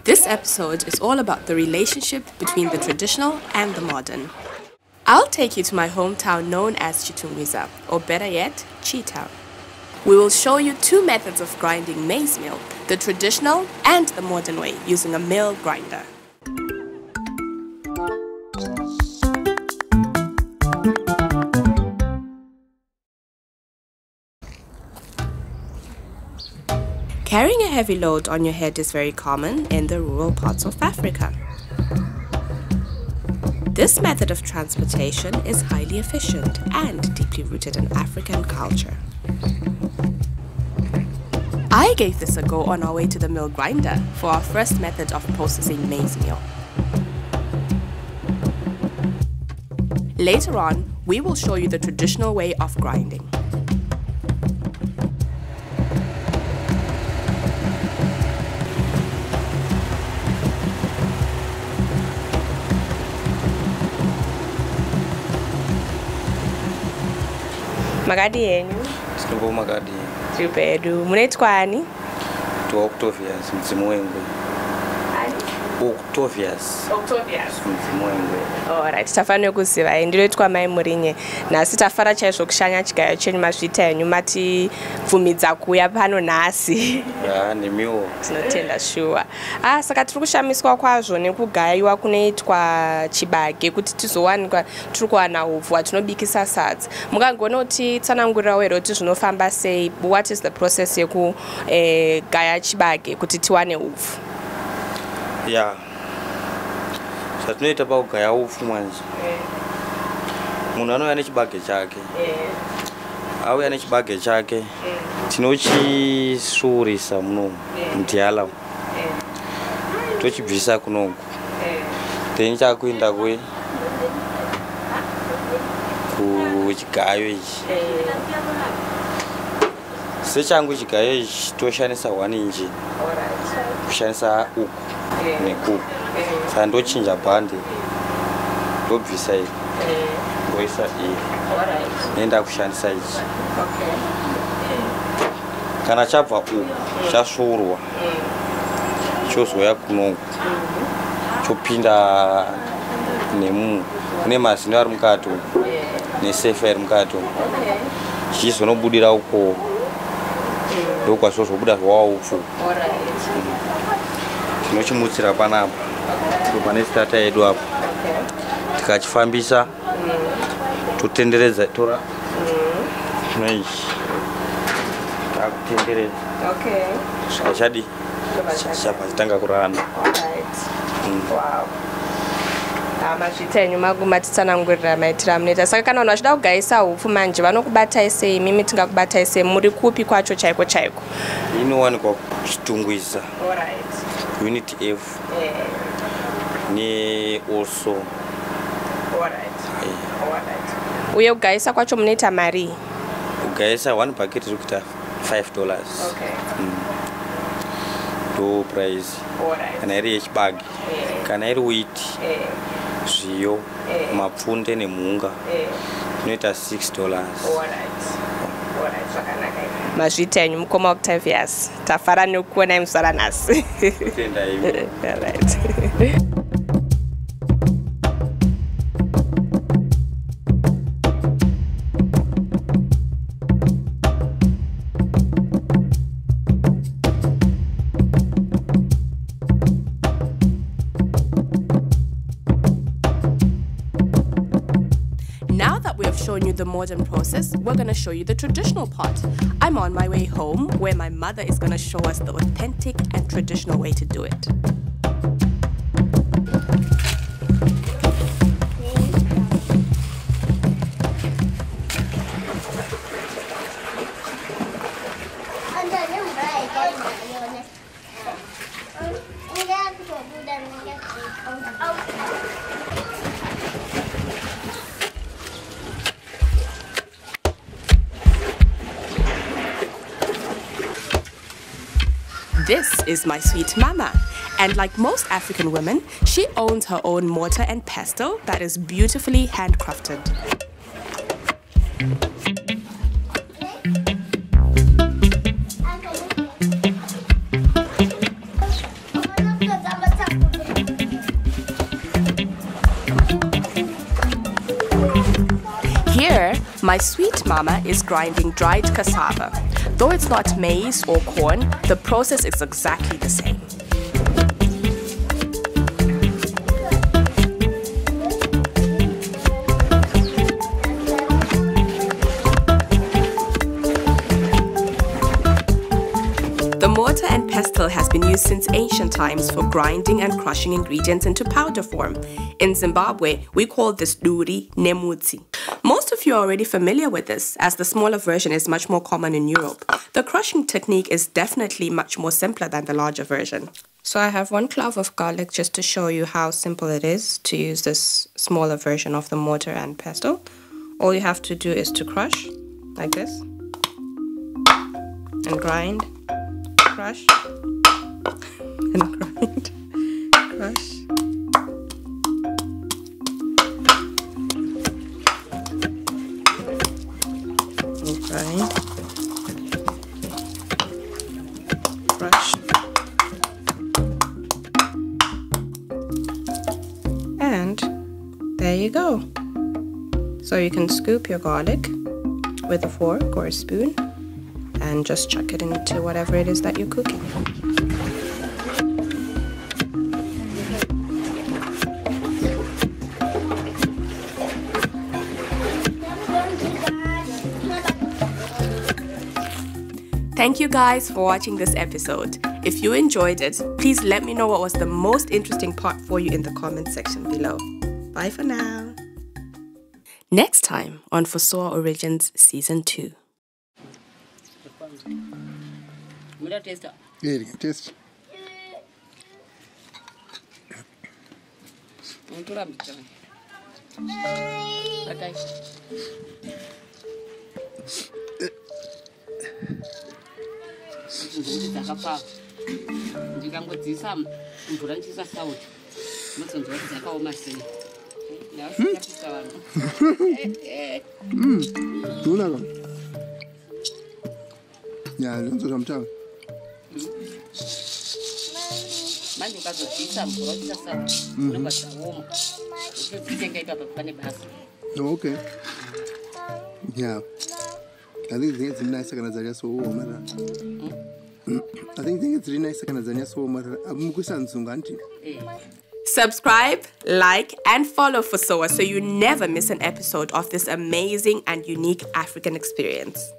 This episode is all about the relationship between the traditional and the modern. I'll take you to my hometown known as Chitungwiza, or better yet, Chita. We will show you two methods of grinding maize meal, the traditional and the modern way, using a mill grinder. Carrying a heavy load on your head is very common in the rural parts of Africa. This method of transportation is highly efficient and deeply rooted in African culture. I gave this a go on our way to the mill grinder for our first method of processing maize meal. Later on, we will show you the traditional way of grinding. Magadi yenyu? Sinobo magadi. Tripedu. Munetwani? To Octavius, Mzimwengwe. Octavius. Mzimwengwe. Alright, tafano kuziva. Ndiletwa mai murinye. Nasi tafara chaizvo kushanya chikayo chenyu mazvita yenyu mati bvumidza kuuya pano nhasi. Nemiwo. Tinotenda sure. Saka tiri kushamiswa kwazvo nekugaiwa kunoitwa chibage kuti tizowanikwa tiri kuwana upfu hwatinobikisa sadza. Mungangona kuti tsanangurirawo here kuti zvinofamba sei. What is the process yekugaya chibage kuti tiwane upfu? Zvatinoita pakugaya upfu manje. Munhu anouya nechibage chake. Auya nechibage chake. Tinochisurisa munomu mutiala. Tochibvisa kunoku. Then chakuenda kuchigayo ichi. Sechangu chigayo ichi toshandisa 1 inch. Kushandisa uku nekuku. Saka ndochinja bhande. Ndobvisa iyi. Ndoisa iyi. Nenda kushandisa ichi. Kana chabva uku chasvuurwa. Chozoya kunoku. Chopinda kune mazino ari mukati nesefa iri mukati. Chizonobudira uko. Ndokwazozobuda zvaupfu. Tinochimutsira panapa. Pane starter yedu apo. Tikachifambisa totenderedza tora. Noichi. Takutenderedza. Chadi. Chapa chitanga kurana. Wow. Mazvita enyu maguma titsanangurira maitira munoita. Saka kana vanhu vachida kugaisa upfu manje vanokubatai sei? Mimi tingakubatai sei? Muri kupi kwacho chaiko chaiko? Inowanikwa Chitungwiza. Unit F. Ne also. Uye kugaisa kwacho munoita mari? Kugaisa 1 bucket iri kuita $5. Do price. Kana iri yechibage. Kana iri wheat. Zviyo. Mapfunde nemhunga. Inoita $6. Mazvita enyu mukoma Octavius. Tafara nekuona muzara nhasi. Tenda iwe. Alright. Now that we have shown you the modern process, we're going to show you the traditional part. I'm on my way home, where my mother is going to show us the authentic and traditional way to do it. This is my sweet mama, and like most African women, she owns her own mortar and pestle that is beautifully handcrafted. My sweet mama is grinding dried cassava. Though it's not maize or corn, the process is exactly the same. The mortar and pestle has been used since ancient times for grinding and crushing ingredients into powder form. In Zimbabwe, we call this duri nemutsi. Most of you are already familiar with this, as the smaller version is much more common in Europe. The crushing technique is definitely much more simpler than the larger version. So I have 1 clove of garlic just to show you how simple it is to use this smaller version of the mortar and pestle. All you have to do is to crush, like this, and grind. Crush and grind, crush. And grind, crush. And there you go. So you can scoop your garlic with a fork or a spoon and just chuck it into whatever it is that you're cooking. Thank you guys for watching this episode. If you enjoyed it, please let me know what was the most interesting part for you in the comment section below. Bye for now. Next time on FOSOA Origins Season 2. Taste. Yeah, taste. Yeah, that's what I'm telling. Okay. Yeah. I think it's really nice. I think it's really nice. Subscribe, like, and follow FOSOA so you never miss an episode of this amazing and unique African experience.